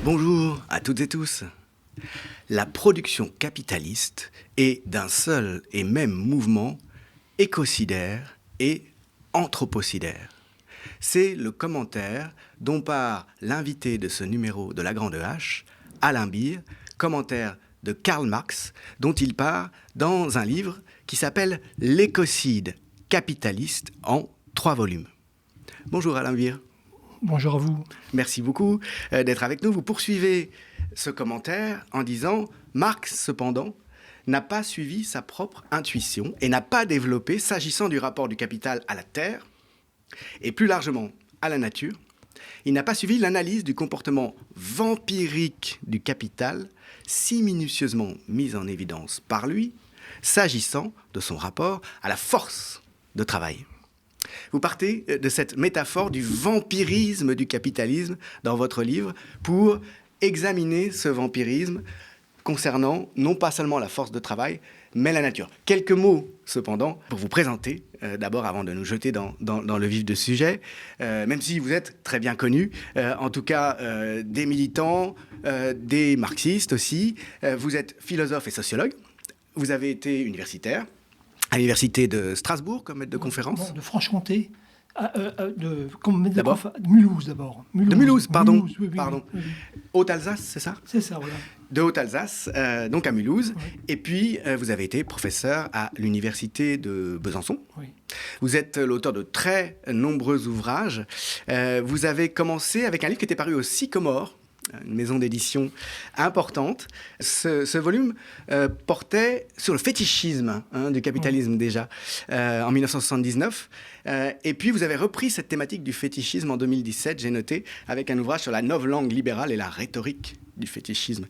Bonjour à toutes et tous. La production capitaliste est d'un seul et même mouvement écocidaire et anthropocidaire. C'est le commentaire dont part l'invité de ce numéro de La Grande Hache, Alain Beer, commentaire de Karl Marx, dont il part dans un livre qui s'appelle « L'écocide capitaliste » en 3 volumes. Bonjour Alain Beer. Bonjour à vous. Merci beaucoup d'être avec nous. Vous poursuivez ce commentaire en disant « Marx, cependant, n'a pas suivi sa propre intuition et n'a pas développé, s'agissant du rapport du capital à la terre, et plus largement à la nature, il n'a pas suivi l'analyse du comportement vampirique du capital, si minutieusement mise en évidence par lui, s'agissant de son rapport à la force de travail. » Vous partez de cette métaphore du vampirisme du capitalisme dans votre livre pour examiner ce vampirisme concernant non pas seulement la force de travail, mais la nature. Quelques mots, cependant, pour vous présenter, d'abord avant de nous jeter dans le vif du sujet, même si vous êtes très bien connus, en tout cas des militants, des marxistes aussi. Vous êtes philosophe et sociologue, vous avez été universitaire, à l'université de Strasbourg comme maître de conférence. Non, de Franche-Comté, comme maître de conférence. Mulhouse d'abord. De Mulhouse, pardon. Mulhouse, oui. Haute-Alsace, c'est ça ? C'est ça, voilà. De Haute-Alsace, donc à Mulhouse. Oui. Et puis, vous avez été professeur à l'université de Besançon. Oui. Vous êtes l'auteur de très nombreux ouvrages. Vous avez commencé avec un livre qui était paru au Sycomore, une maison d'édition importante. Ce volume portait sur le fétichisme du capitalisme déjà, en 1979. Et puis vous avez repris cette thématique du fétichisme en 2017, j'ai noté, avec un ouvrage sur la novlangue libérale et la rhétorique du fétichisme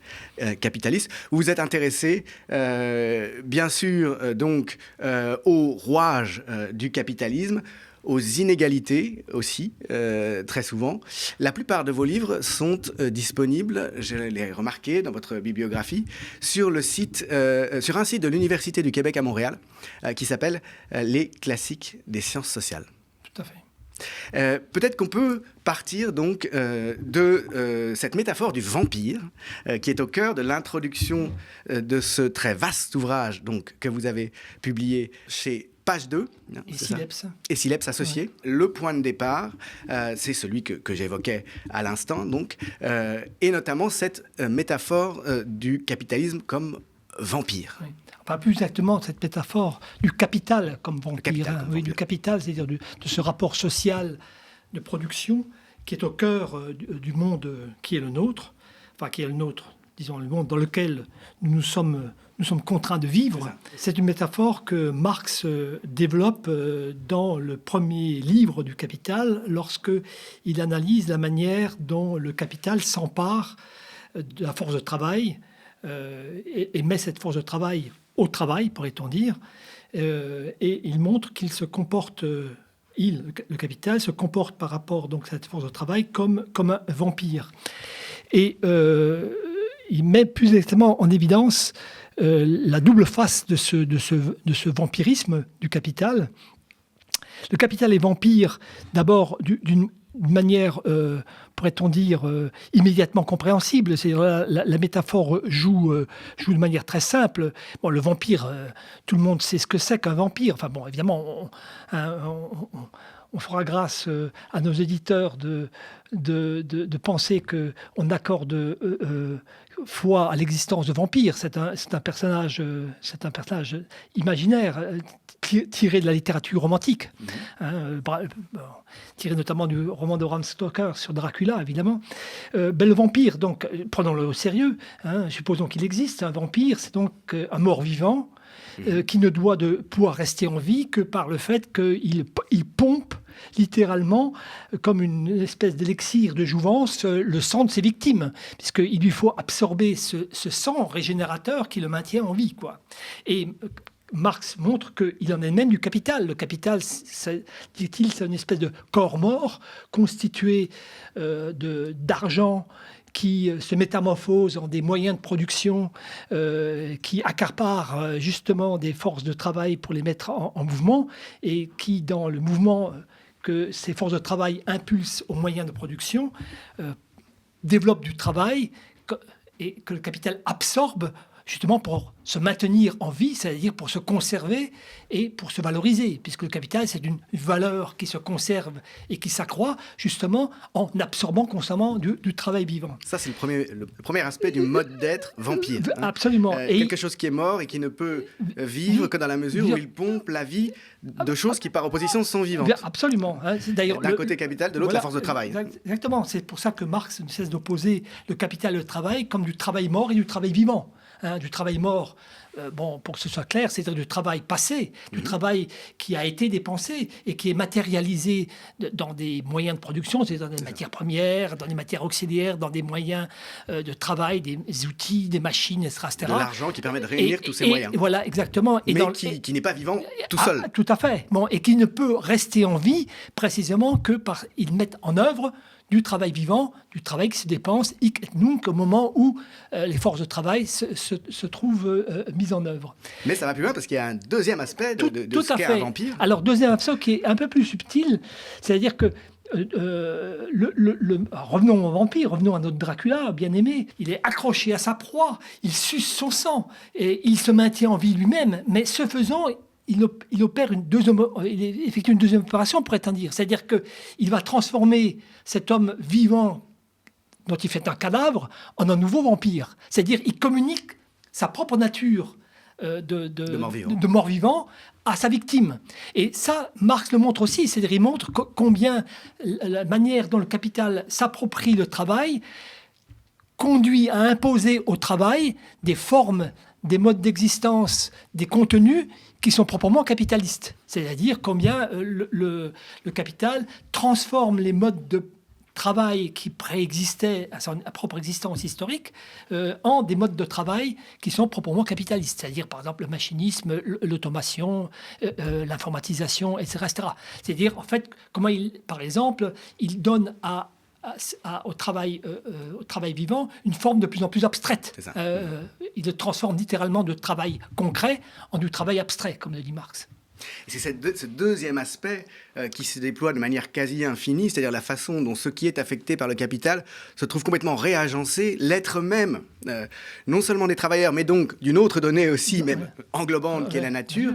capitaliste. Vous vous êtes intéressé, bien sûr, donc, au rouage du capitalisme, aux inégalités aussi, très souvent. La plupart de vos livres sont disponibles, je l'ai remarqué dans votre bibliographie, sur un site de l'Université du Québec à Montréal, qui s'appelle « Les classiques des sciences sociales ». Tout à fait. Peut-être qu'on peut partir donc de cette métaphore du vampire qui est au cœur de l'introduction de ce très vaste ouvrage donc, que vous avez publié chez Page 2. Et Sileps. Et Sileps associé. Ouais. Le point de départ, c'est celui que j'évoquais à l'instant, donc, et notamment cette métaphore du capitalisme comme vampire. Oui. Enfin, plus exactement, cette métaphore du capital comme vampire. Oui, du capital, c'est-à-dire de ce rapport social de production qui est au cœur du monde qui est le nôtre, enfin qui est le nôtre, disons le monde dans lequel nous sommes contraints de vivre. C'est une métaphore que Marx développe dans le premier livre du Capital, lorsqu'il analyse la manière dont le capital s'empare de la force de travail et met cette force de travail au travail, pourrait-on dire, et il montre qu'il se comporte, le capital se comporte par rapport donc, à cette force de travail comme un vampire. Et il met plus exactement en évidence la double face de ce vampirisme du capital. Le capital est vampire, d'abord d'une manière, pourrait-on dire, immédiatement compréhensible. C'est-à-dire la métaphore joue de manière très simple. Bon, le vampire, tout le monde sait ce que c'est qu'un vampire. Enfin bon, évidemment, on fera grâce à nos éditeurs de penser qu'on accorde foi à l'existence de vampires. C'est un personnage imaginaire tiré de la littérature romantique, tiré notamment du roman de Bram Stoker sur Dracula, évidemment. Le vampire, donc, prenons-le au sérieux, supposons qu'il existe. Un vampire, c'est donc un mort-vivant qui ne doit pouvoir rester en vie que par le fait qu'il pompe littéralement, comme une espèce d'élixir de jouvence, le sang de ses victimes, puisqu'il lui faut absorber ce sang régénérateur qui le maintient en vie, quoi. Et Marx montre qu'il en est même du capital. Le capital, dit-il, c'est une espèce de corps mort constitué d'argent qui se métamorphosent en des moyens de production qui accaparent justement des forces de travail pour les mettre en mouvement, et qui, dans le mouvement que ces forces de travail impulsent aux moyens de production, développent du travail et que le capital absorbe justement pour se maintenir en vie, c'est-à-dire pour se conserver et pour se valoriser, puisque le capital, c'est une valeur qui se conserve et qui s'accroît justement en absorbant constamment du travail vivant. Ça, c'est le premier aspect du mode d'être vampire. Absolument. Quelque chose qui est mort et qui ne peut vivre que dans la mesure où il pompe la vie de choses qui, par opposition, sont vivantes. Absolument. C'est d'ailleurs d'un côté capital, de l'autre la force de travail. Exactement. C'est pour ça que Marx ne cesse d'opposer le capital et le travail comme du travail mort et du travail vivant. Du travail mort, pour que ce soit clair, c'est-à-dire du travail passé, du travail qui a été dépensé et qui est matérialisé dans des moyens de production, c'est-à-dire dans des matières premières, dans des matières auxiliaires, dans des moyens de travail, des outils, des machines, etc. De l'argent qui permet de réunir tous ces moyens. Voilà, exactement. Mais qui n'est pas vivant tout seul. Tout à fait. Et qui ne peut rester en vie précisément que par ils mettent en œuvre du travail vivant, du travail qui se dépense, au moment où les forces de travail se trouvent mises en œuvre. Mais ça va plus loin parce qu'il y a un deuxième aspect de ce qu'est un vampire. Alors, deuxième aspect qui est un peu plus subtil, c'est-à-dire que revenons au vampire, revenons à notre Dracula, bien aimé. Il est accroché à sa proie, il suce son sang, et il se maintient en vie lui-même, mais ce faisant, il effectue une deuxième opération, pourrait-on dire. C'est-à-dire qu'il va transformer cet homme vivant dont il fait un cadavre en un nouveau vampire. C'est-à-dire qu'il communique sa propre nature de mort-vivant à sa victime. Et ça, Marx le montre aussi. C'est-à-dire qu'il montre combien la manière dont le capital s'approprie le travail conduit à imposer au travail des formes, des modes d'existence, des contenus qui sont proprement capitalistes. C'est-à-dire combien le capital transforme les modes de travail qui préexistaient à sa propre existence historique en des modes de travail qui sont proprement capitalistes. C'est-à-dire, par exemple, le machinisme, l'automation, l'informatisation, etc., etc. C'est-à-dire, en fait, comment par exemple, il donne au travail vivant une forme de plus en plus abstraite. Il le transforme littéralement de travail concret en du travail abstrait, comme le dit Marx. Et c'est ce deuxième aspect qui se déploie de manière quasi infinie, c'est-à-dire la façon dont ce qui est affecté par le capital se trouve complètement réagencé, l'être même, non seulement des travailleurs, mais donc d'une autre donnée aussi, même englobante, qui est la nature,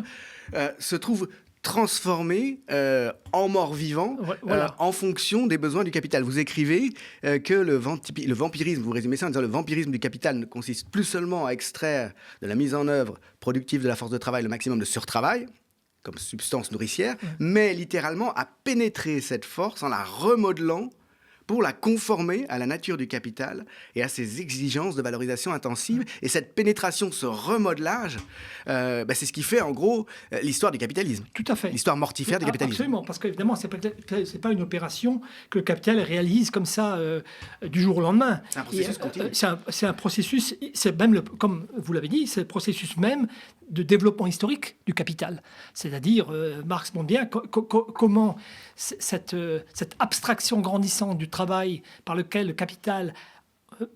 se trouve transformé en mort-vivant en fonction des besoins du capital. Vous écrivez que le vampirisme, vous résumez ça en disant le vampirisme du capital ne consiste plus seulement à extraire de la mise en œuvre productive de la force de travail le maximum de surtravail, comme substance nourricière, mais littéralement à pénétrer cette force en la remodelant pour la conformer à la nature du capital et à ses exigences de valorisation intensive. Et cette pénétration, ce remodelage, c'est ce qui fait en gros l'histoire du capitalisme. Tout à fait. L'histoire mortifère du capitalisme. Absolument, parce qu'évidemment, c'est pas une opération que le capital réalise comme ça du jour au lendemain. C'est un processus continu. C'est un processus, c'est même, comme vous l'avez dit, c'est le processus même de développement historique du capital. C'est-à-dire, Marx montre bien comment cette abstraction grandissante du travail par lequel le capital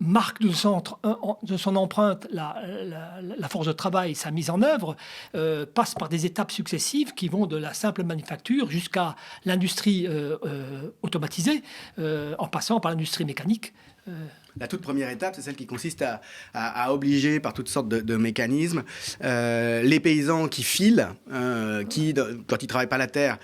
marque de son empreinte la force de travail, sa mise en œuvre, passe par des étapes successives qui vont de la simple manufacture jusqu'à l'industrie automatisée, en passant par l'industrie mécanique. La toute première étape, c'est celle qui consiste à obliger par toutes sortes de mécanismes les paysans qui filent, qui, quand ils ne travaillent pas la terre,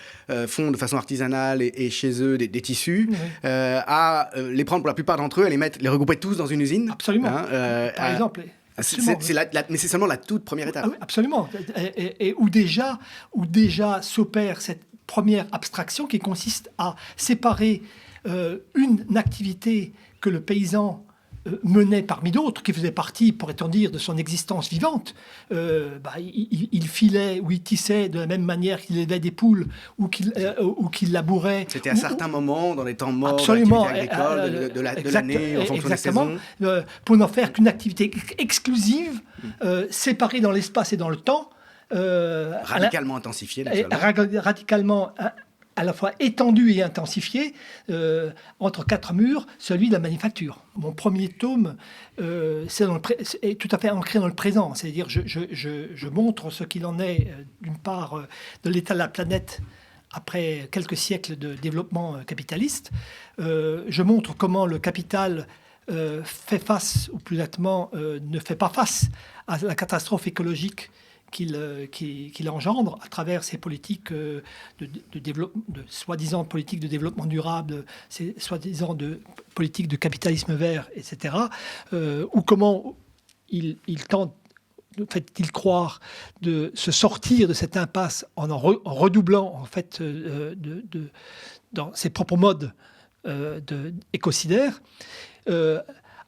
font de façon artisanale et chez eux des tissus, à les prendre pour la plupart d'entre eux, à les regrouper tous dans une usine. Absolument. Par exemple. Mais c'est seulement la toute première étape. Absolument. Et où déjà s'opère cette première abstraction qui consiste à séparer une activité que le paysan menait parmi d'autres, qui faisait partie, pourrait-on dire, de son existence vivante. Il filait ou il tissait de la même manière qu'il élevait des poules ou qu'il labourait. C'était à certains moments, dans les temps morts, absolument, de l'activité agricole, de l'année, en fonction des saisons. Pour n'en faire qu'une activité exclusive, séparée dans l'espace et dans le temps. Radicalement intensifiée. Radicalement à la fois étendu et intensifié entre quatre murs, celui de la manufacture. Mon premier tome est tout à fait ancré dans le présent, c'est-à-dire je montre ce qu'il en est, d'une part, de l'état de la planète après quelques siècles de développement capitaliste. Je montre comment le capital fait face, ou plus exactement ne fait pas face à la catastrophe écologique qu'il engendre à travers ces politiques de soi-disant politiques de développement durable, ces soi-disant de politiques de capitalisme vert, etc. Ou comment il tente, fait-il croire, de se sortir de cette impasse en redoublant en fait dans ses propres modes écocidaires.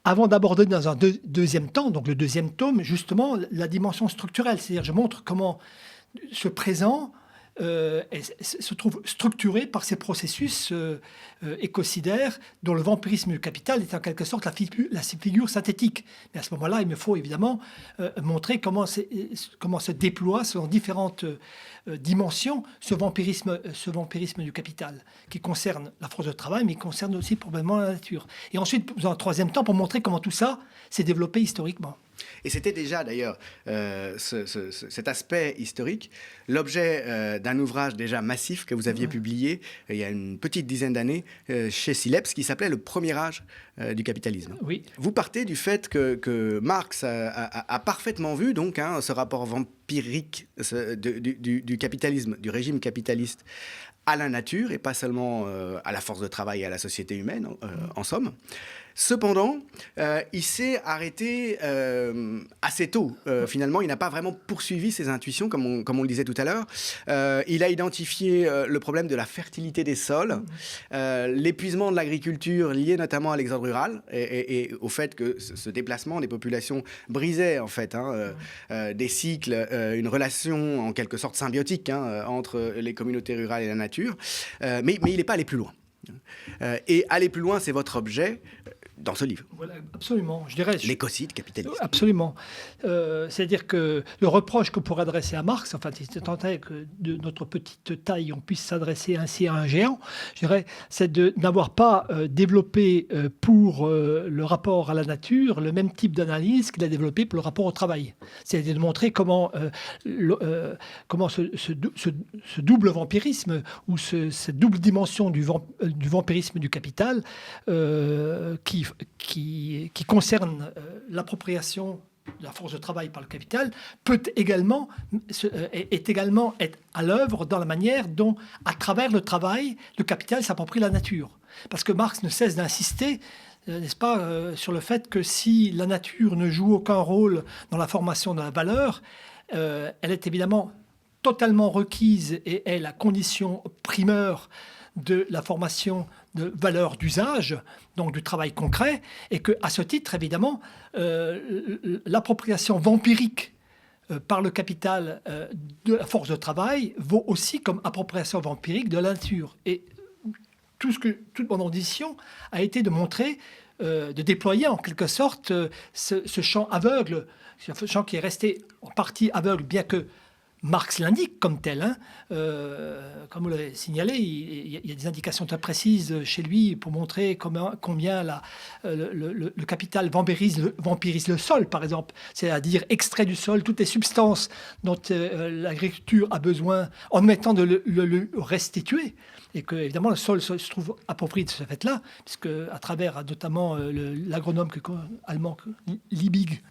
Avant d'aborder dans un deuxième temps, donc le deuxième tome, justement, la dimension structurelle. C'est-à-dire, je montre comment ce présent se trouve structuré par ces processus écocidaires dont le vampirisme du capital est en quelque sorte la figure synthétique. Mais à ce moment-là, il me faut évidemment montrer comment se déploie selon différentes dimensions ce vampirisme du capital, qui concerne la force de travail, mais qui concerne aussi probablement la nature. Et ensuite, dans un troisième temps, pour montrer comment tout ça s'est développé historiquement. Et c'était déjà d'ailleurs cet aspect historique, l'objet d'un ouvrage déjà massif que vous aviez publié il y a une petite dizaine d'années chez Sileps, qui s'appelait Le premier âge du capitalisme. Oui. Vous partez du fait que Marx a parfaitement vu donc ce rapport vampirique du capitalisme, du régime capitaliste à la nature et pas seulement à la force de travail et à la société humaine, en somme. Cependant, il s'est arrêté assez tôt. Finalement, il n'a pas vraiment poursuivi ses intuitions, comme on le disait tout à l'heure. Il a identifié le problème de la fertilité des sols, l'épuisement de l'agriculture lié notamment à l'exode rural et au fait que ce déplacement des populations brisait en fait des cycles, une relation en quelque sorte symbiotique entre les communautés rurales et la nature. Mais il n'est pas allé plus loin. Et aller plus loin, c'est votre objet dans ce livre. Voilà, absolument. Je dirais l'écocide capitaliste. Absolument. C'est-à-dire que le reproche qu'on pourrait adresser à Marx, enfin, si c'est tant est que de notre petite taille, on puisse s'adresser ainsi à un géant, je dirais, c'est de n'avoir pas développé pour le rapport à la nature le même type d'analyse qu'il a développé pour le rapport au travail. C'est-à-dire de montrer comment ce double vampirisme ou cette double dimension du vampirisme du capital qui concerne l'appropriation de la force de travail par le capital est également être à l'œuvre dans la manière dont, à travers le travail, le capital s'approprie la nature. Parce que Marx ne cesse d'insister, n'est-ce pas, sur le fait que si la nature ne joue aucun rôle dans la formation de la valeur, elle est évidemment totalement requise et est la condition primaire de la formation de valeurs d'usage, donc du travail concret, et qu'à ce titre, évidemment, l'appropriation vampirique par le capital de la force de travail vaut aussi comme appropriation vampirique de la nature. Et toute mon ambition a été de montrer, de déployer en quelque sorte ce champ aveugle, ce champ qui est resté en partie aveugle, bien que Marx l'indique comme tel. Comme vous l'avez signalé, il y a des indications très précises chez lui pour montrer combien le capital vampirise le sol, par exemple. C'est-à-dire extrait du sol toutes les substances dont l'agriculture a besoin en mettant de le restituer. Et que, évidemment, le sol se trouve approprié de ce fait-là, puisque à travers notamment l'agronome allemand Liebig,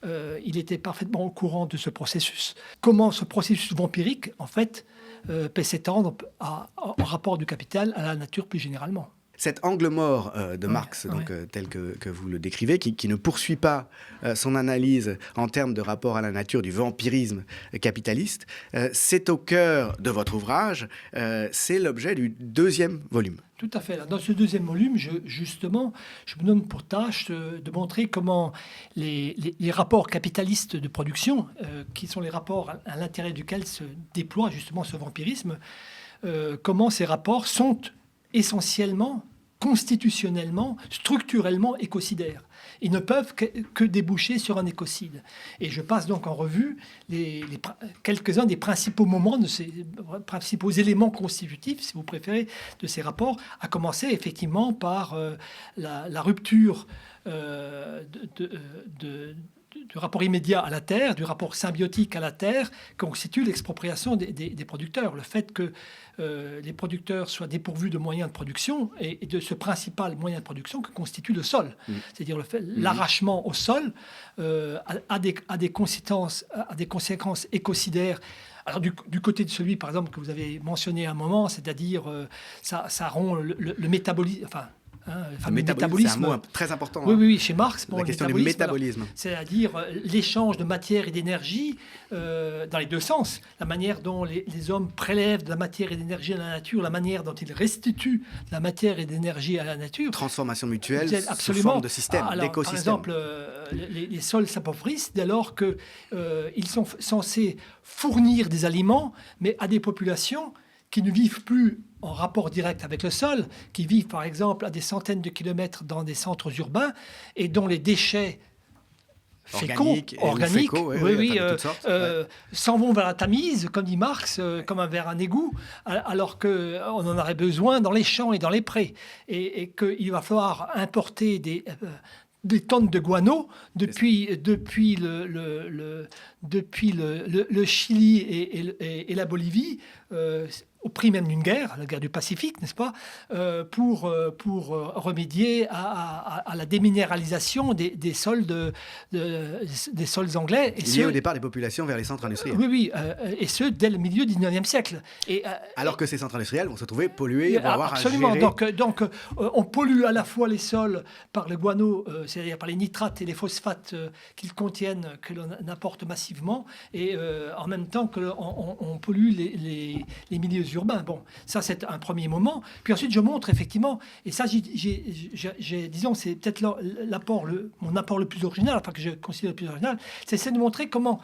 il était parfaitement au courant de ce processus. Comment ce processus vampirique, en fait, peut s'étendre en rapport du capital à la nature plus généralement. Cet angle mort de Marx, tel que vous le décrivez, qui ne poursuit pas son analyse en termes de rapport à la nature du vampirisme capitaliste, c'est au cœur de votre ouvrage, c'est l'objet du deuxième volume. Tout à fait. Dans ce deuxième volume, je me donne pour tâche de montrer comment les rapports capitalistes de production, qui sont les rapports à l'intérêt duquel se déploie justement ce vampirisme, comment ces rapports sont essentiellement constitutionnellement, structurellement écocidaires. Ils ne peuvent que déboucher sur un écocide. Et je passe donc en revue quelques-uns des principaux moments, de ces principaux éléments constitutifs, si vous préférez, de ces rapports, à commencer effectivement par la rupture du rapport immédiat à la terre, du rapport symbiotique à la terre, constitue l'expropriation des producteurs. Le fait que les producteurs soient dépourvus de moyens de production et de ce principal moyen de production que constitue le sol. C'est-à-dire l'arrachement au sol a des conséquences écocidaires. Alors du côté de celui, par exemple, que vous avez mentionné à un moment, c'est-à-dire ça rompt le métabolisme... Le métabolisme, c'est un mot très important. Oui, chez Marx. La question du métabolisme. C'est-à-dire l'échange de matière et d'énergie dans les deux sens. La manière dont les hommes prélèvent de la matière et de l'énergie à la nature, la manière dont ils restituent de la matière et de l'énergie à la nature. Transformation mutuelle sous absolument. Forme de système, d'écosystème. Par exemple, les sols s'appauvrissent dès lors qu'ils sont censés fournir des aliments, mais à des populations qui ne vivent plus en rapport direct avec le sol, qui vivent par exemple à des centaines de kilomètres dans des centres urbains et dont les déchets organiques s'en vont vers la Tamise, comme dit Marx, comme vers un égout, alors qu'on en aurait besoin dans les champs et dans les prés, et qu'il va falloir importer des tonnes de guano depuis le Chili et la Bolivie, au prix même d'une guerre, la guerre du Pacifique, n'est-ce pas, pour remédier à la déminéralisation des sols des sols anglais. Et lié au départ des populations vers les centres industriels. Oui, et ce, dès le milieu du 19e siècle. Alors que ces centres industriels vont se trouver pollués, vont avoir absolument. à gérer... Donc, on pollue à la fois les sols par le guano, c'est-à-dire par les nitrates et les phosphates qu'ils contiennent, que l'on apporte massivement, et en même temps qu'on pollue les milieux urbains. Bon, ça c'est un premier moment. Puis ensuite je montre effectivement, et ça disons c'est peut-être mon apport le plus original, enfin que je considère le plus original, c'est de montrer comment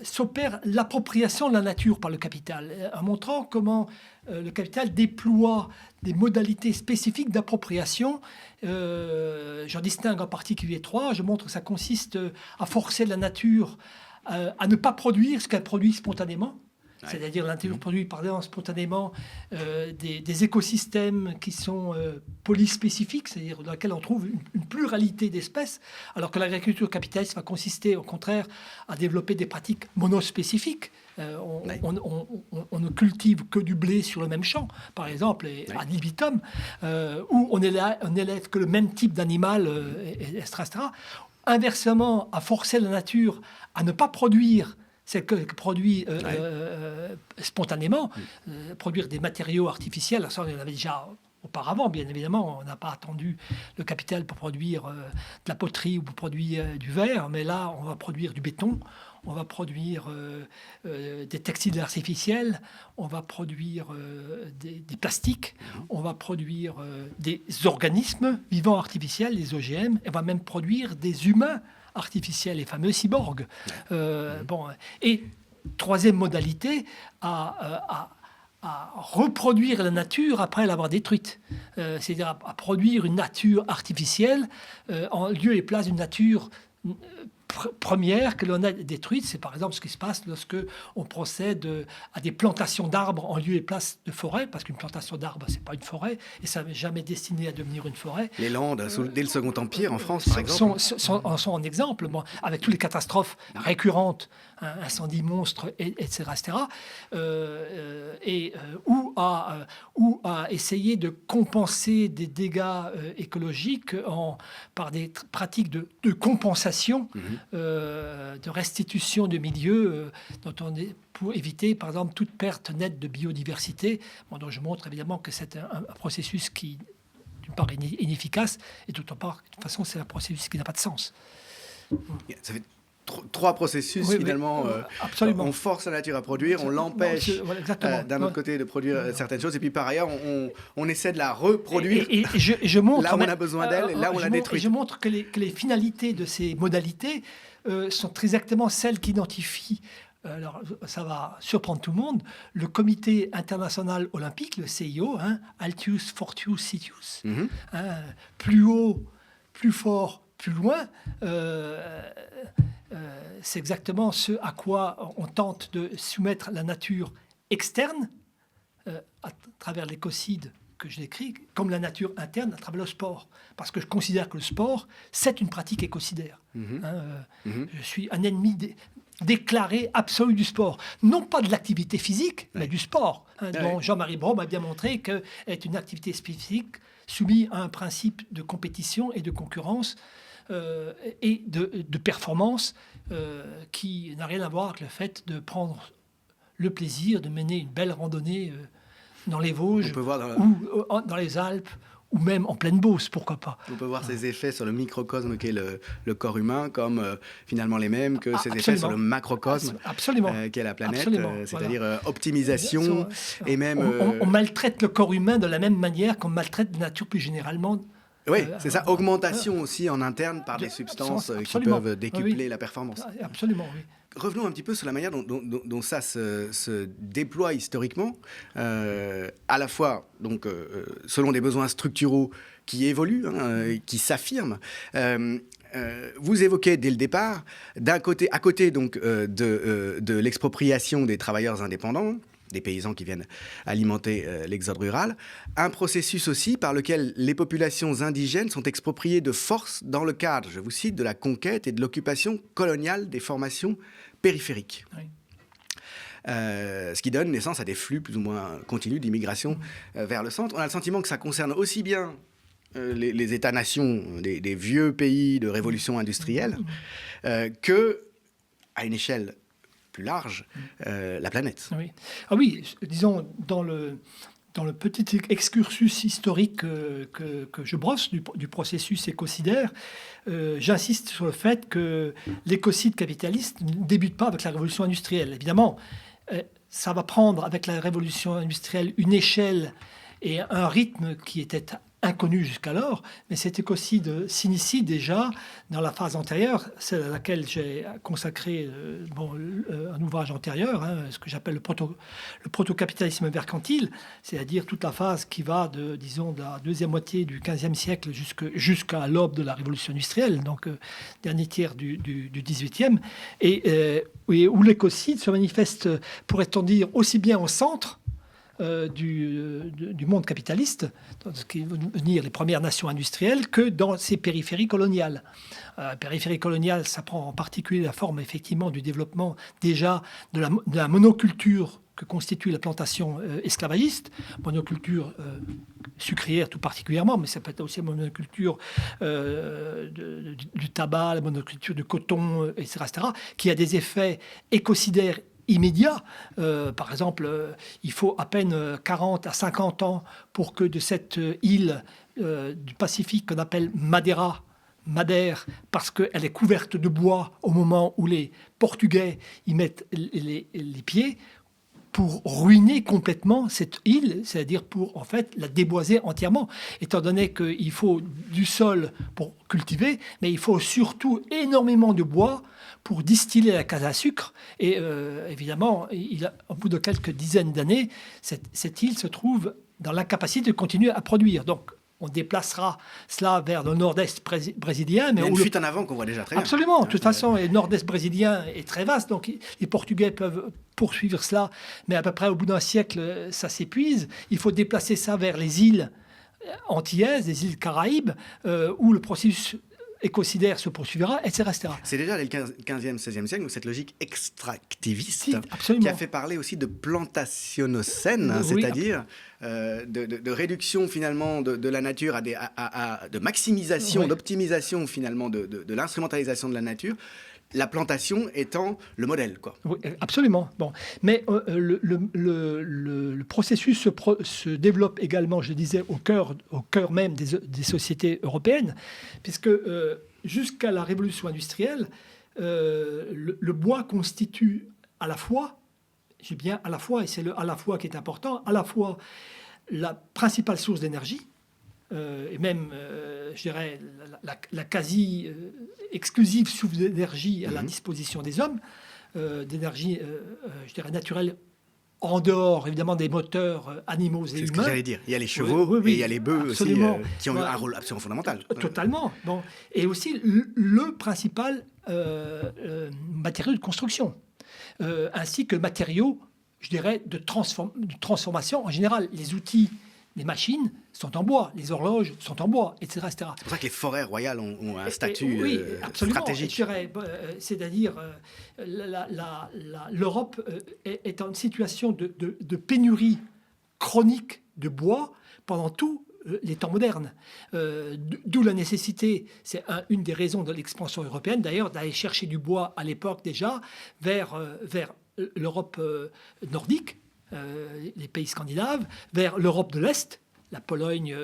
s'opère l'appropriation de la nature par le capital, en montrant comment le capital déploie des modalités spécifiques d'appropriation. J'en distingue en particulier trois. Je montre que ça consiste à forcer la nature à ne pas produire ce qu'elle produit spontanément. C'est-à-dire la nature produit par exemple spontanément des écosystèmes qui sont polyspécifiques, c'est-à-dire dans lesquels on trouve une pluralité d'espèces, alors que l'agriculture capitaliste va consister au contraire à développer des pratiques monospécifiques. On ne cultive que du blé sur le même champ, par exemple, ad libitum, où on élève que le même type d'animal, etc. Inversement, à forcer la nature à ne pas produire c'est que produit spontanément, produire des matériaux artificiels. Ça, on en avait déjà auparavant, bien évidemment. On n'a pas attendu le capital pour produire de la poterie ou pour produire du verre, mais là, on va produire du béton, on va produire des textiles artificiels, on va produire des plastiques, on va produire des organismes vivants artificiels, les OGM, et on va même produire des humains artificiels, les fameux cyborgs. Et troisième modalité, à reproduire la nature après l'avoir détruite. C'est-à-dire à produire une nature artificielle en lieu et place d'une nature première que l'on a détruite. C'est par exemple ce qui se passe lorsque on procède à des plantations d'arbres en lieu et place de forêt, parce qu'une plantation d'arbres, c'est pas une forêt, et ça n'est jamais destiné à devenir une forêt. Les Landes, dès le Second Empire, en France, par exemple, sont en exemple, avec toutes les catastrophes récurrentes, incendies monstres, etc., ou à essayer de compenser des dégâts écologiques par des pratiques de compensation, de restitution de milieux pour éviter, par exemple, toute perte nette de biodiversité. Donc je montre évidemment que c'est un processus qui, d'une part, est inefficace, et d'autre part, de toute façon, c'est un processus qui n'a pas de sens. Ça fait trois processus, finalement. Absolument. On force la nature à produire, on l'empêche d'un autre côté de produire certaines choses, et puis par ailleurs, on essaie de la reproduire et je montre, là où on a besoin d'elle, et là où on la détruit. Et je montre que les finalités de ces modalités sont très exactement celles qu'identifie alors ça va surprendre tout le monde, le Comité international olympique, le CIO, Altius, Fortius, Citius, plus haut, plus fort, plus loin, c'est exactement ce à quoi on tente de soumettre la nature externe à travers l'écocide que je décris, comme la nature interne à travers le sport. Parce que je considère que le sport, c'est une pratique écocidaire. Je suis un ennemi déclaré absolu du sport. Non pas de l'activité physique, mais du sport, dont Jean-Marie Braun a bien montré qu'elle est une activité spécifique soumise à un principe de compétition et de concurrence et de performance qui n'a rien à voir avec le fait de prendre le plaisir de mener une belle randonnée dans les Vosges, ou dans les Alpes, ou même en pleine Beauce, pourquoi pas. On peut voir ces effets sur le microcosme qu'est le corps humain comme finalement les mêmes que ces effets sur le macrocosme qu'est la planète, c'est-à-dire optimisation et même... On maltraite le corps humain de la même manière qu'on maltraite la nature plus généralement. Oui, c'est ça, augmentation aussi en interne par des substances qui peuvent décupler la performance. Absolument, oui. Revenons un petit peu sur la manière dont ça se déploie historiquement, à la fois donc, selon des besoins structuraux qui évoluent, qui s'affirment. Vous évoquez dès le départ, à côté donc, de l'expropriation des travailleurs indépendants, des paysans qui viennent alimenter l'exode rural, un processus aussi par lequel les populations indigènes sont expropriées de force dans le cadre, je vous cite, de la conquête et de l'occupation coloniale des formations périphériques. Oui. Ce qui donne naissance à des flux plus ou moins continus d'immigration vers le centre. On a le sentiment que ça concerne aussi bien les États-nations des vieux pays de révolution industrielle que, à une échelle plus large, la planète. Oui. Ah oui, disons, dans le petit excursus historique que je brosse du processus écocidaire, j'insiste sur le fait que l'écocide capitaliste ne débute pas avec la révolution industrielle. Évidemment, ça va prendre avec la révolution industrielle une échelle et un rythme qui était inconnu jusqu'alors, mais cet écocide s'initie déjà dans la phase antérieure, celle à laquelle j'ai consacré un ouvrage antérieur, ce que j'appelle le proto-capitalisme mercantile, c'est-à-dire toute la phase qui va de la deuxième moitié du XVe siècle jusqu'à l'aube de la révolution industrielle, donc dernier tiers du XVIIIe, et où l'écocide se manifeste, pourrait-on dire, aussi bien au centre du monde capitaliste, dans ce qui vont venir les premières nations industrielles, que dans ces périphéries coloniales. Périphérie coloniale, ça prend en particulier la forme effectivement du développement déjà de la monoculture que constitue la plantation esclavagiste, monoculture sucrière tout particulièrement, mais ça peut être aussi la monoculture du tabac, la monoculture du coton, etc., qui a des effets écocidaires immédiat. Par exemple, il faut à peine 40 à 50 ans pour que de cette île du Pacifique qu'on appelle Madère, parce qu'elle est couverte de bois au moment où les Portugais y mettent les pieds, pour ruiner complètement cette île, c'est-à-dire pour en fait la déboiser entièrement, étant donné qu'il faut du sol pour cultiver, mais il faut surtout énormément de bois pour distiller la canne à sucre. Et évidemment, au bout de quelques dizaines d'années, cette île se trouve dans l'incapacité de continuer à produire. Donc, on déplacera cela vers le nord-est brésilien. Mais il y a une fuite en avant qu'on voit déjà très bien. Absolument. De toute façon, le nord-est brésilien est très vaste. Donc, les Portugais peuvent poursuivre cela. Mais à peu près au bout d'un siècle, ça s'épuise. Il faut déplacer ça vers les îles antillaises, les îles Caraïbes, où le processus écocidaire se poursuivra, etc. C'est déjà le 15e, 16e siècle, cette logique extractiviste qui a fait parler aussi de plantationocène, c'est-à-dire de réduction finalement de la nature de maximisation, d'optimisation finalement de l'instrumentalisation de la nature. La plantation étant le modèle, quoi. Oui, absolument. Bon. Mais le processus se développe également, je disais, au cœur même des sociétés européennes, puisque jusqu'à la révolution industrielle, le bois constitue à la fois, j'ai bien à la fois, et c'est le à la fois qui est important, à la fois la principale source d'énergie, et même, je dirais, la quasi exclusive source d'énergie à la disposition des hommes, d'énergie, je dirais, naturelle, en dehors, évidemment, des moteurs animaux et C'est humains. ce que j'allais dire. Il y a les chevaux et il y a les bœufs aussi, qui ont eu un rôle absolument fondamental. Totalement. Bon. Et aussi le principal matériau de construction, ainsi que matériaux, je dirais, de transformation. En général, les outils, les machines sont en bois, les horloges sont en bois, etc. C'est pour ça que les forêts royales ont un statut stratégique. Je dirais, c'est-à-dire, l'Europe est en situation de pénurie chronique de bois pendant tous les temps modernes. D'où la nécessité, c'est une des raisons de l'expansion européenne, d'ailleurs, d'aller chercher du bois à l'époque déjà vers l'Europe nordique, les pays scandinaves, vers l'Europe de l'Est, la Pologne,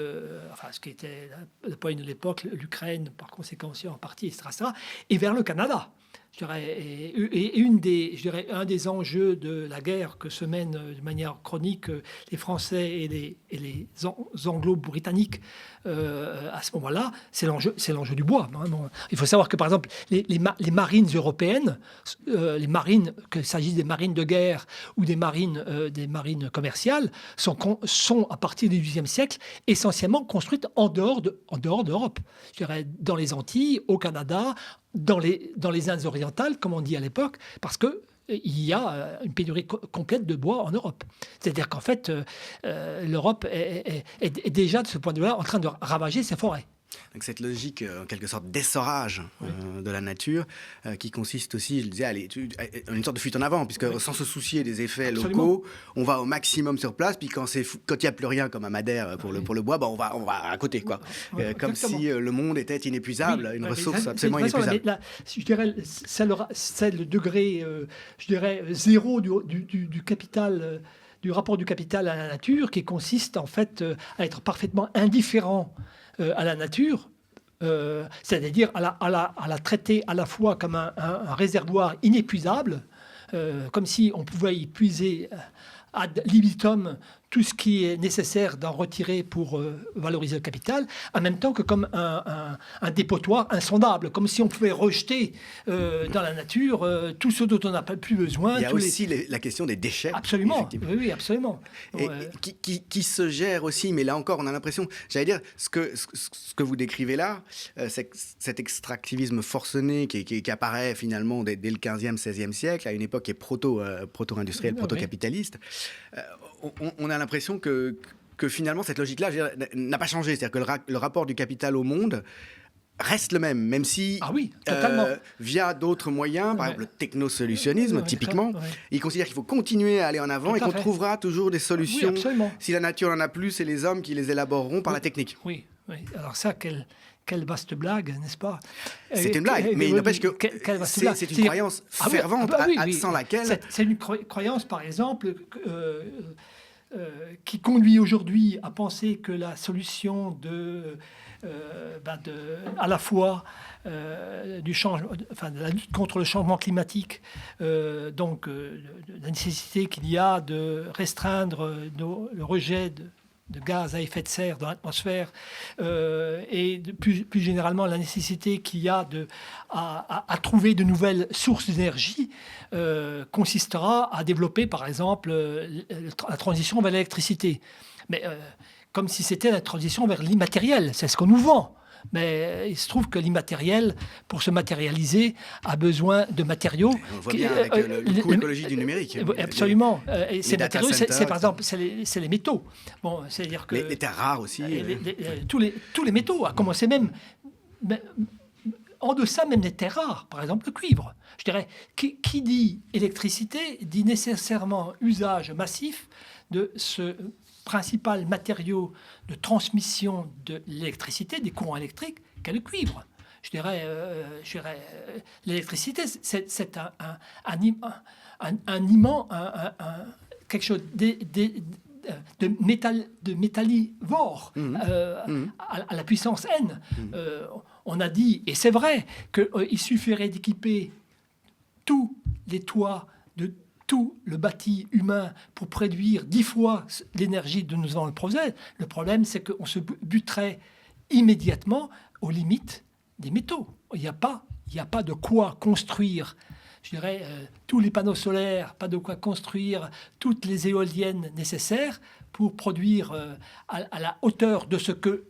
ce qui était la Pologne de l'époque, l'Ukraine, par conséquent aussi en partie, etc., et vers le Canada. Je dirais, et un des enjeux de la guerre que se mènent de manière chronique les Français et les Anglo-Britanniques à ce moment-là, c'est l'enjeu du bois. Bon, il faut savoir que, par exemple, les marines européennes, qu'il s'agisse des marines de guerre ou des marines commerciales, sont à partir du XVIIIe siècle essentiellement construites en dehors d'Europe. Je dirais, dans les Antilles, au Canada, dans les Indes orientales, comme on dit à l'époque, parce que il y a une pénurie complète de bois en Europe. C'est-à-dire qu'en fait, l'Europe est déjà, de ce point de vue-là, en train de ravager ses forêts. Donc cette logique, en quelque sorte, d'essorage de la nature, qui consiste aussi, je le disais, à une sorte de fuite en avant, puisque sans se soucier des effets locaux, on va au maximum sur place, puis quand il n'y a plus rien, comme à Madère pour le bois, on va à côté, quoi. Comme si le monde était inépuisable, une ressource absolument inépuisable. Je dirais, c'est le degré, je dirais, zéro du capital, du rapport du capital à la nature, qui consiste en fait à être parfaitement indifférent à la nature, c'est-à-dire à la traiter à la fois comme un réservoir inépuisable, comme si on pouvait y puiser ad libitum tout ce qui est nécessaire d'en retirer pour valoriser le capital, en même temps que comme un dépotoir insondable, comme si on pouvait rejeter dans la nature tout ce dont on n'a plus besoin. Il y a aussi la question des déchets. Absolument, oui, absolument. Et qui se gère aussi, mais là encore, on a l'impression, j'allais dire, ce que vous décrivez là, c'est cet extractivisme forcené qui apparaît finalement dès le 15e, 16e siècle, à une époque qui est proto-industrielle, proto-capitaliste. On a l'impression que finalement, cette logique-là, n'a pas changé. C'est-à-dire que le rapport du capital au monde reste le même si, via d'autres moyens, par exemple le technosolutionnisme, typiquement, il considère qu'il faut continuer à aller en avant et qu'on trouvera toujours des solutions. Si la nature n'en a plus, c'est les hommes qui les élaboreront par la technique. Oui. Alors ça, quelle vaste blague, n'est-ce pas? C'est une blague, mais il n'empêche que c'est une croyance fervente sans laquelle... C'est une croyance, par exemple, qui conduit aujourd'hui à penser que la solution à la fois du changement, de la lutte contre le changement climatique, donc la nécessité qu'il y a de restreindre le rejet de gaz à effet de serre dans l'atmosphère, et plus généralement la nécessité qu'il y a à trouver de nouvelles sources d'énergie, consistera à développer par exemple la transition vers l'électricité. Mais comme si c'était la transition vers l'immatériel, c'est ce qu'on nous vend. Mais il se trouve que l'immatériel, pour se matérialiser, a besoin de matériaux. On le voit bien avec le coût écologique du numérique. Absolument. Et ces matériaux, c'est par exemple les métaux. Bon, c'est-à-dire que les terres rares aussi. Tous les métaux, à commencer même en deçà même des terres rares, par exemple le cuivre. Je dirais, qui dit électricité dit nécessairement usage massif de ce principal matériau de transmission de l'électricité, des courants électriques, qu'est le cuivre. Je dirais, l'électricité, c'est quelque chose de métallivore à la puissance n. On a dit, et c'est vrai, qu'il suffirait d'équiper tous les toits de tout le bâti humain pour produire 10 fois l'énergie dont nous avons le projet. Le problème, c'est qu'on se buterait immédiatement aux limites des métaux. Il n'y a pas de quoi construire je dirais, tous les panneaux solaires, pas de quoi construire, toutes les éoliennes nécessaires pour produire à la hauteur de ce que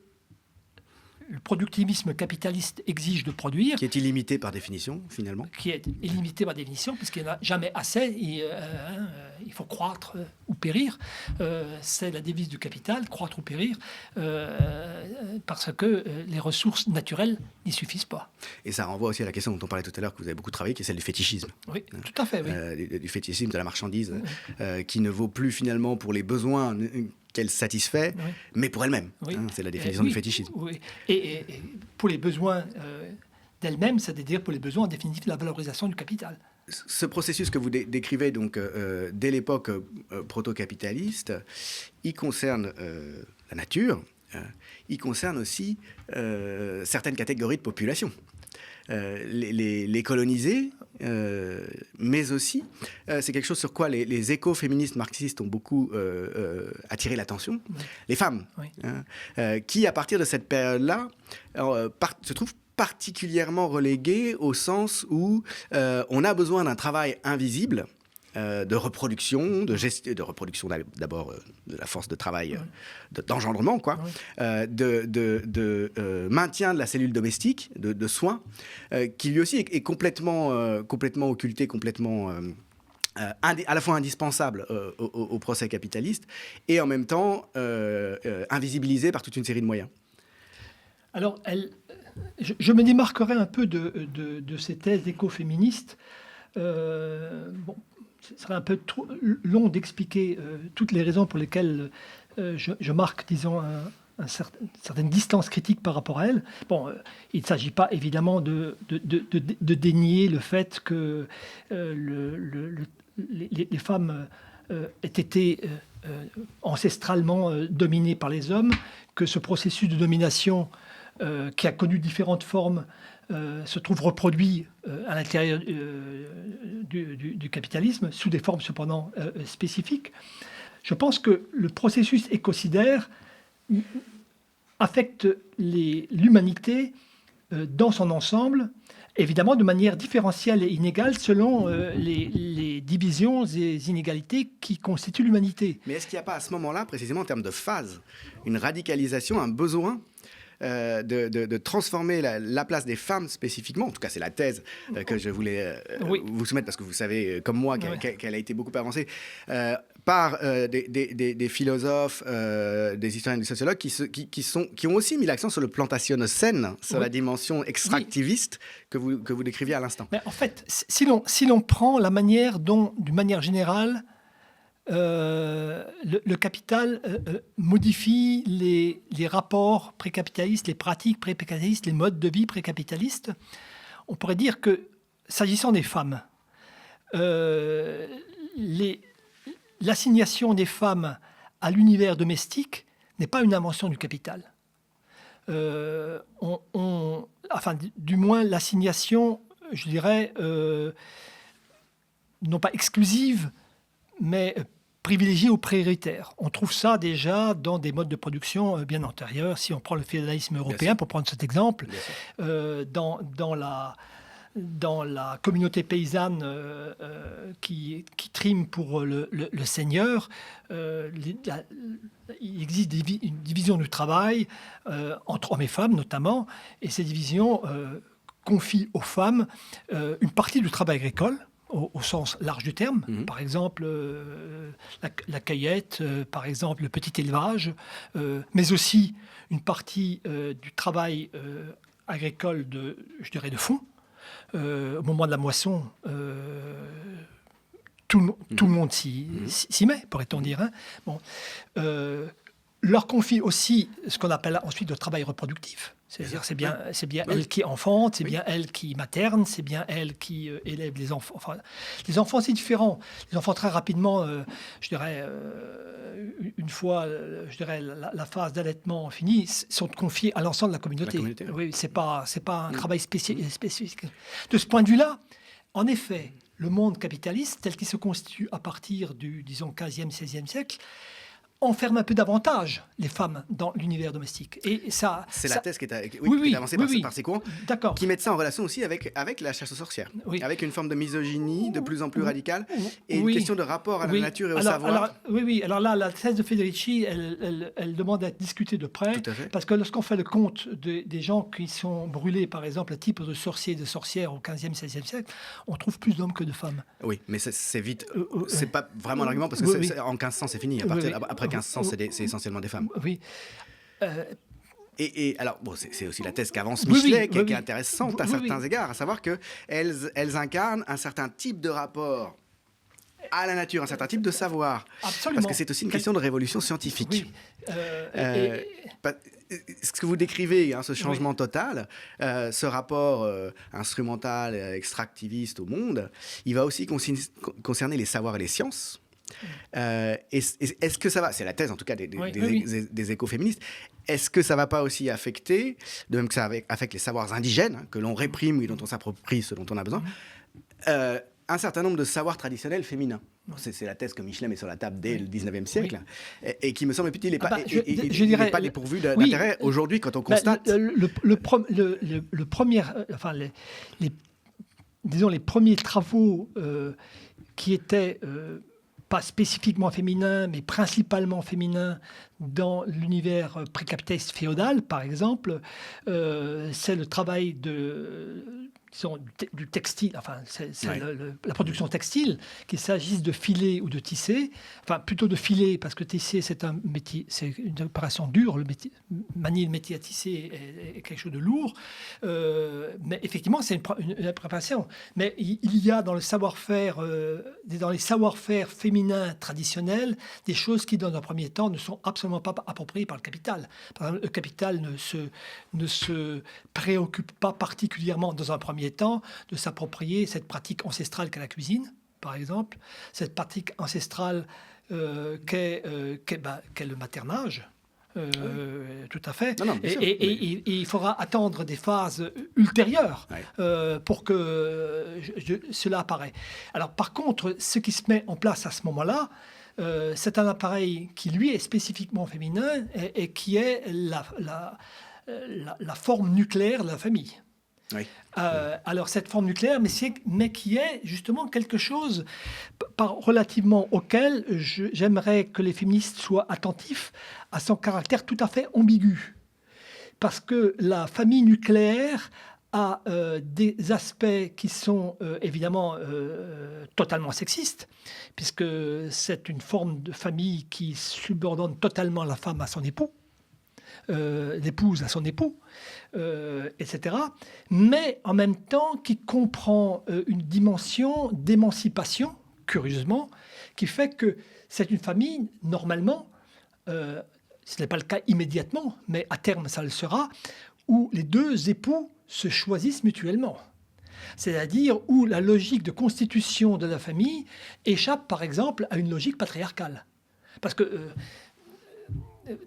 le productivisme capitaliste exige de produire. Qui est illimité par définition, finalement. Qui est illimité par définition, puisqu'il n'y en a jamais assez. Il faut croître ou périr. C'est la devise du capital, croître ou périr, parce que les ressources naturelles n'y suffisent pas. Et ça renvoie aussi à la question dont on parlait tout à l'heure, que vous avez beaucoup travaillé, qui est celle du fétichisme. Oui, tout à fait. Oui. Du fétichisme de la marchandise, qui ne vaut plus finalement pour les besoins qu'elle satisfait, mais pour elle-même. Oui. C'est la définition du fétichisme. Oui. Et pour les besoins d'elle-même, c'est-à-dire pour les besoins, en définitive, de la valorisation du capital. Ce processus que vous décrivez donc, dès l'époque proto-capitaliste, il concerne la nature, il concerne aussi certaines catégories de population. Les colonisés, mais aussi, c'est quelque chose sur quoi les écoféministes marxistes ont beaucoup attiré l'attention, les femmes, qui, à partir de cette période-là, se trouvent particulièrement reléguées au sens où on a besoin d'un travail invisible, de reproduction, de reproduction d'abord de la force de travail, d'engendrement, quoi, de maintien de la cellule domestique, de soins, qui lui aussi est complètement occulté, complètement à la fois indispensable au procès capitaliste et en même temps invisibilisé par toute une série de moyens. Alors, je me démarquerai un peu de ces thèses écoféministes. Ce serait un peu trop long d'expliquer toutes les raisons pour lesquelles je marque, disons, une certaine distance critique par rapport à elles. Bon, il ne s'agit pas évidemment de dénier le fait que les femmes aient été ancestralement dominées par les hommes, que ce processus de domination qui a connu différentes formes se trouve reproduit à l'intérieur du capitalisme, sous des formes cependant spécifiques. Je pense que le processus écocidaire affecte l'humanité dans son ensemble, évidemment de manière différentielle et inégale selon les divisions et les inégalités qui constituent l'humanité. Mais est-ce qu'il n'y a pas à ce moment-là, précisément en termes de phase, une radicalisation, un besoin de transformer la place des femmes spécifiquement, en tout cas c'est la thèse que je voulais vous soumettre, parce que vous savez comme moi qu'elle a été beaucoup avancée par des philosophes, des historiens, des sociologues qui ont aussi mis l'accent sur le plantationnocène, sur la dimension extractiviste que vous décriviez à l'instant. Mais en fait, si l'on prend la manière dont, d'une manière générale, le capital modifie les rapports précapitalistes, les pratiques précapitalistes, les modes de vie précapitalistes. On pourrait dire que, s'agissant des femmes, l'assignation des femmes à l'univers domestique n'est pas une invention du capital. Du moins, l'assignation, je dirais, non pas exclusive, mais privilégié ou prioritaire. On trouve ça déjà dans des modes de production bien antérieurs. Si on prend le féodalisme européen, pour prendre cet exemple, dans la communauté paysanne qui trime pour le seigneur, il existe une division du travail entre hommes et femmes notamment, et ces divisions confient aux femmes une partie du travail agricole, au sens large du terme, par exemple la cueillette, par exemple le petit élevage, mais aussi une partie du travail agricole je dirais de fond. Au moment de la moisson, tout le monde s'y met, pourrait-on dire. Hein. Bon. Leur confie aussi ce qu'on appelle ensuite le travail reproductif. C'est-à-dire c'est bien elle qui enfante, c'est bien elle qui materne, c'est bien elle qui élève les enfants. Enfin, les enfants, c'est différent. Les enfants, très rapidement, je dirais, une fois la phase d'allaitement finie, sont confiés à l'ensemble de la communauté. Oui, c'est pas un travail spécifique. De ce point de vue-là, en effet, le monde capitaliste, tel qu'il se constitue à partir du, disons, 15e, 16e siècle, enferme un peu davantage les femmes dans l'univers domestique. Et ça, c'est la thèse qui est, qui oui, est avancée par ces courants, d'accord, qui mettent ça en relation aussi avec la chasse aux sorcières, avec une forme de misogynie de plus en plus radicale et une question de rapport à la nature et au savoir. Alors là, la thèse de Federici, elle demande à être discutée de près, parce que lorsqu'on fait le compte des gens qui sont brûlés, par exemple, à titre de sorciers et de sorcières au XVe, XVIe siècle, on trouve plus d'hommes que de femmes. Oui, mais c'est vite, c'est pas vraiment un argument, parce que en 1500, c'est fini. Après 1500, c'est essentiellement des femmes. Oui. Et alors, bon, c'est aussi la thèse qu'avance Michelet, qui est intéressante à certains égards, à savoir qu'elles incarnent un certain type de rapport à la nature, un certain type de savoir. Absolument. Parce que c'est aussi une question de révolution scientifique. Ce que vous décrivez, ce changement total, ce rapport instrumental, extractiviste au monde, il va aussi concerner les savoirs et les sciences. Est-ce que ça va, c'est la thèse en tout cas des écoféministes, est-ce que ça ne va pas aussi affecter, de même que ça affecte les savoirs indigènes, que l'on réprime et dont on s'approprie ce dont on a besoin, un certain nombre de savoirs traditionnels féminins? C'est la thèse que Michelet met sur la table dès le 19e siècle, et qui me semble, il n'est pas dépourvu d'intérêt aujourd'hui quand on constate... Le premier, disons les premiers travaux qui étaient... pas spécifiquement féminin, mais principalement féminin dans l'univers précapitaliste féodal, par exemple, c'est le travail du textile, la production textile, qu'il s'agisse de filer ou de tisser, enfin plutôt de filer, parce que tisser c'est un métier, c'est une opération dure, manier le métier à tisser est quelque chose de lourd, mais effectivement c'est une préparation. Mais il y a dans le savoir-faire, dans les savoir-faire féminins traditionnels, des choses qui dans un premier temps ne sont absolument pas appropriées par le capital. Par exemple, le capital ne se préoccupe pas particulièrement dans un premier temps de s'approprier cette pratique ancestrale qu'est la cuisine, par exemple, cette pratique ancestrale qu'est le maternage. Tout à fait. Non, et il faudra attendre des phases ultérieures pour que cela apparaît. Alors, par contre, ce qui se met en place à ce moment-là, c'est un appareil qui, lui, est spécifiquement féminin et qui est la forme nucléaire de la famille. Alors cette forme nucléaire, mais qui est justement quelque chose relativement auquel j'aimerais que les féministes soient attentifs à son caractère tout à fait ambigu. Parce que la famille nucléaire a des aspects qui sont évidemment totalement sexistes, puisque c'est une forme de famille qui subordonne totalement la femme à son époux, l'épouse à son époux, etc. Mais en même temps qui comprend une dimension d'émancipation, curieusement, qui fait que c'est une famille, normalement, ce n'est pas le cas immédiatement, mais à terme ça le sera, où les deux époux se choisissent mutuellement. C'est-à-dire où la logique de constitution de la famille échappe, par exemple, à une logique patriarcale. Parce que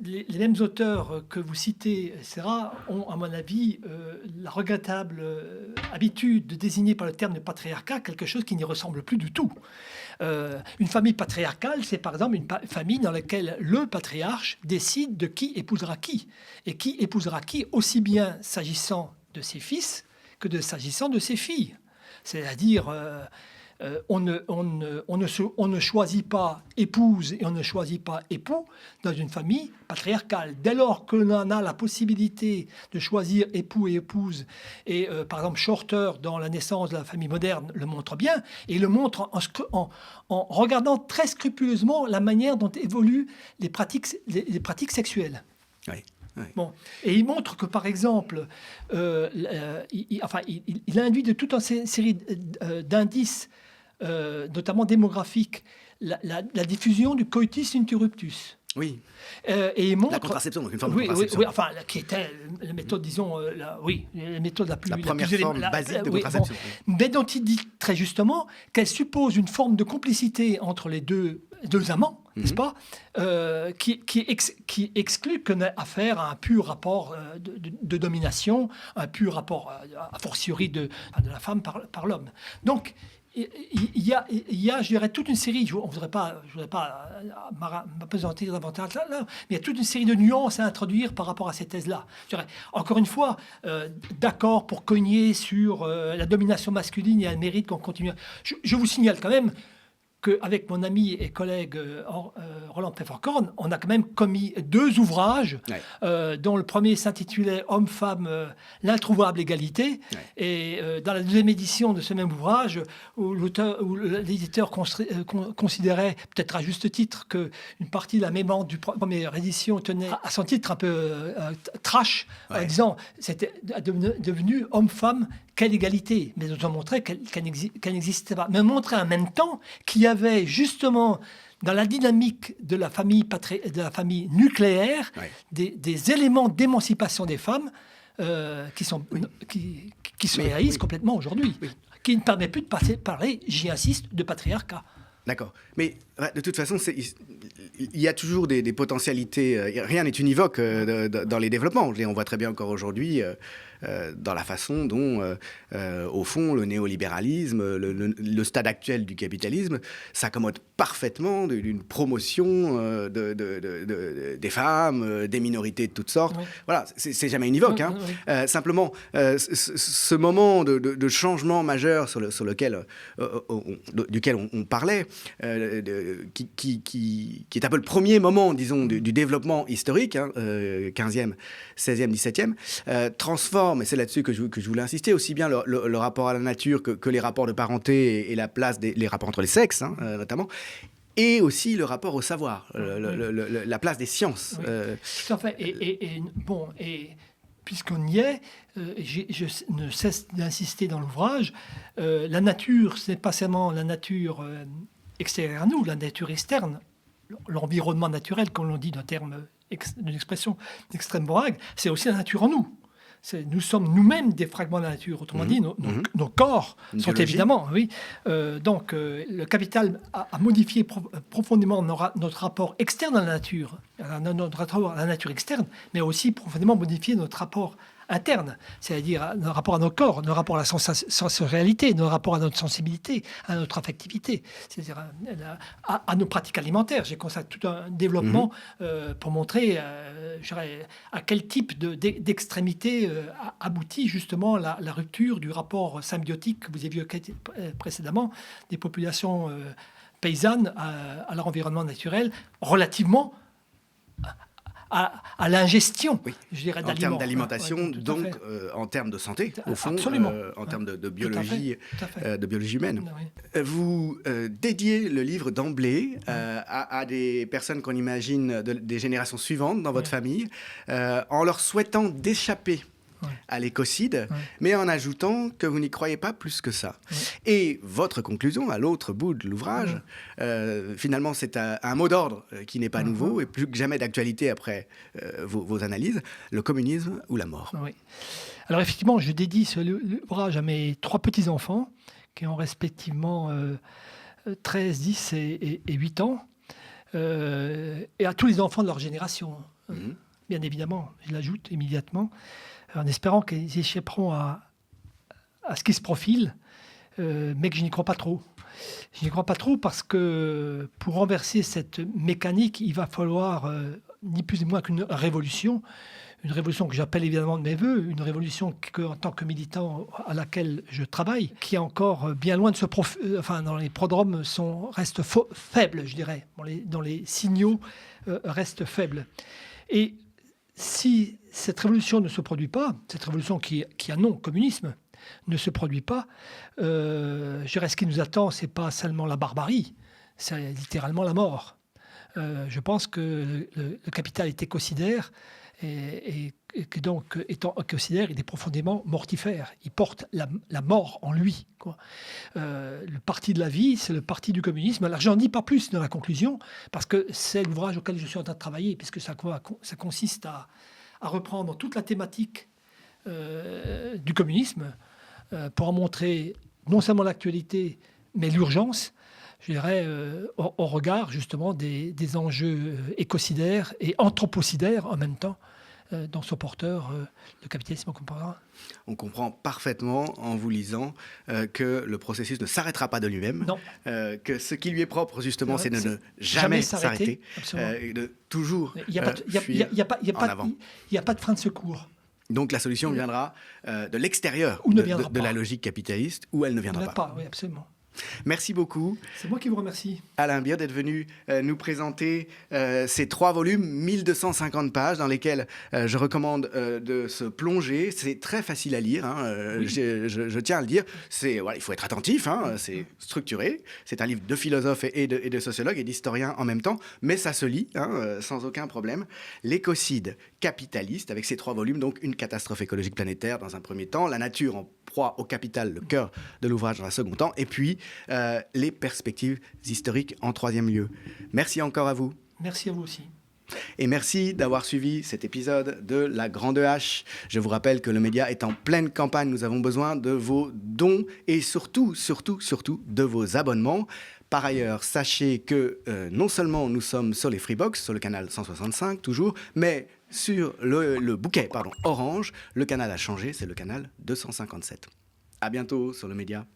les mêmes auteurs que vous citez, etc., ont, à mon avis, la regrettable habitude de désigner par le terme de patriarcat quelque chose qui n'y ressemble plus du tout. Une famille patriarcale, c'est par exemple une famille dans laquelle le patriarche décide de qui épousera qui, et qui épousera qui, aussi bien s'agissant de ses fils que s'agissant de ses filles. C'est-à-dire... on ne choisit pas épouse et on ne choisit pas époux dans une famille patriarcale. Dès lors que l'on a la possibilité de choisir époux et épouse, et par exemple Shorter, dans La naissance de la famille moderne, le montre bien, et le montre en regardant très scrupuleusement la manière dont évoluent les pratiques sexuelles. Oui. Oui. Bon. Et il montre que, par exemple, il induit de toute une série d'indices, notamment démographiques, la diffusion du coitus interruptus. Oui. Et il montre, la contraception, donc une forme de contraception. Oui, qui était la méthode, disons, la méthode la première forme basique de contraception. Mais dont il dit très justement qu'elle suppose une forme de complicité entre les deux amants, n'est-ce pas, qui exclut qu'on ait affaire à un pur rapport de domination, un pur rapport a fortiori de la femme par l'homme. Donc, je dirais, toute une série, je ne voudrais pas m'apesantir davantage là, mais il y a toute une série de nuances à introduire par rapport à ces thèses-là. Je dirais, encore une fois, d'accord pour cogner sur la domination masculine et le mérite qu'on continue. Je vous signale quand même qu'avec mon ami et collègue Roland Pfefferkorn, on a quand même commis 2 ouvrages, dont le premier s'intitulait « Homme-femme, l'introuvable égalité ». Et dans la 2e édition de ce même ouvrage, où l'éditeur considérait, peut-être à juste titre, qu'une partie de la mémoire du première édition tenait à son titre un peu trash, en disant c'était devenu « Homme-femme, quelle égalité ?» Mais nous avons montré qu'elle n'existait pas. Mais montrer en même temps qu'il y avait justement dans la dynamique de la famille nucléaire des éléments d'émancipation des femmes qui se réalisent complètement aujourd'hui, qui ne permettent plus de parler, j'y insiste, de patriarcat. D'accord. Mais de toute façon, il y a toujours des potentialités. Rien n'est univoque dans les développements. On voit très bien encore aujourd'hui dans la façon dont, au fond, le néolibéralisme, le stade actuel du capitalisme, s'accommode parfaitement d'une promotion des femmes, des minorités de toutes sortes. Voilà, c'est jamais univoque. Simplement, ce moment de changement majeur duquel on parlait, qui est un peu le premier moment, disons, du développement historique, 15e, 16e, 17e, transforme, et c'est là-dessus que je voulais insister, aussi bien le rapport à la nature que les rapports de parenté et la place les rapports entre les sexes, notamment, et aussi le rapport au savoir, la place des sciences. Tout à fait. Et puisqu'on y est, je ne cesse d'insister dans l'ouvrage, la nature, ce n'est pas seulement la nature extérieure à nous, la nature externe, l'environnement naturel, comme l'on dit d'une expression d'extrême vague, c'est aussi la nature en nous. Nous sommes nous-mêmes des fragments de la nature. Autrement dit, nos corps sont évidemment... donc, le capital a modifié profondément notre rapport externe à la nature, notre rapport à la nature externe, mais aussi profondément modifié notre rapport interne, c'est-à-dire notre rapport à nos corps, notre rapport à la sensorialité, notre rapport à notre sensibilité, à notre affectivité, c'est-à-dire à nos pratiques alimentaires. J'ai consacré tout un développement pour montrer à quel type d'extrémité aboutit justement la rupture du rapport symbiotique que vous évoquiez précédemment des populations paysannes à leur environnement naturel relativement à l'ingestion, je dirais, d'aliments. En termes d'alimentation, donc en termes de santé, au fond, en termes de biologie, de biologie humaine. Vous dédiez le livre d'emblée à des personnes qu'on imagine des générations suivantes dans votre famille, en leur souhaitant d'échapper à l'écocide, mais en ajoutant que vous n'y croyez pas plus que ça. Et votre conclusion, à l'autre bout de l'ouvrage, finalement, c'est un mot d'ordre qui n'est pas nouveau et plus que jamais d'actualité après vos analyses, le communisme ou la mort. Alors effectivement, je dédie ce ouvrage à mes 3 petits-enfants, qui ont respectivement 13, 10 et 8 ans, et à tous les enfants de leur génération. Bien évidemment, je l'ajoute immédiatement, en espérant qu'ils échapperont à ce qui se profile, mais que je n'y crois pas trop. Je n'y crois pas trop parce que pour renverser cette mécanique, il va falloir ni plus ni moins qu'une révolution. Une révolution que j'appelle évidemment de mes voeux, une révolution en tant que militant à laquelle je travaille, qui est encore bien loin de se dans les prodromes reste faible, je dirais, dans les signaux reste faible. Et si cette révolution ne se produit pas, cette révolution qui a nom communisme, ne se produit pas, je dirais ce qui nous attend, c'est pas seulement la barbarie, c'est littéralement la mort. Je pense que le capital est écocidaire et que donc, étant écocidaire, il est profondément mortifère. Il porte la mort en lui, quoi. Le parti de la vie, c'est le parti du communisme. Alors, j'en dis pas plus dans la conclusion, parce que c'est l'ouvrage auquel je suis en train de travailler, puisque ça consiste à reprendre toute la thématique du communisme pour en montrer non seulement l'actualité, mais l'urgence, je dirais, au regard justement des enjeux écocidaires et anthropocidaires en même temps dans son porteur, le capitalisme contemporain. On comprend parfaitement en vous lisant que le processus ne s'arrêtera pas de lui-même, que ce qui lui est propre justement, c'est de ne jamais s'arrêter, de toujours fuir en avant. Il n'y a pas de frein de secours. Donc la solution viendra de l'extérieur de la logique capitaliste, ou elle ne viendra pas. Oui, absolument. Merci beaucoup. C'est moi qui vous remercie. Alain Beer d'être venu nous présenter ces 3 volumes, 1250 pages, dans lesquels je recommande de se plonger. C'est très facile à lire, oui. je tiens à le dire. Voilà, il faut être attentif, c'est structuré. C'est un livre de philosophes et de sociologues et d'historiens en même temps, mais ça se lit sans aucun problème. L'écocide capitaliste, avec ces 3 volumes, donc une catastrophe écologique planétaire dans un premier temps, la nature en proie au capital, le cœur de l'ouvrage dans un second temps, et puis les perspectives historiques en 3e lieu. Merci encore à vous. Merci à vous aussi. Et merci d'avoir suivi cet épisode de La Grande Hache. Je vous rappelle que le média est en pleine campagne. Nous avons besoin de vos dons et surtout de vos abonnements. Par ailleurs, sachez que non seulement nous sommes sur les Freebox, sur le canal 165 toujours, mais sur le bouquet Orange, le canal a changé, c'est le canal 257. À bientôt sur le média.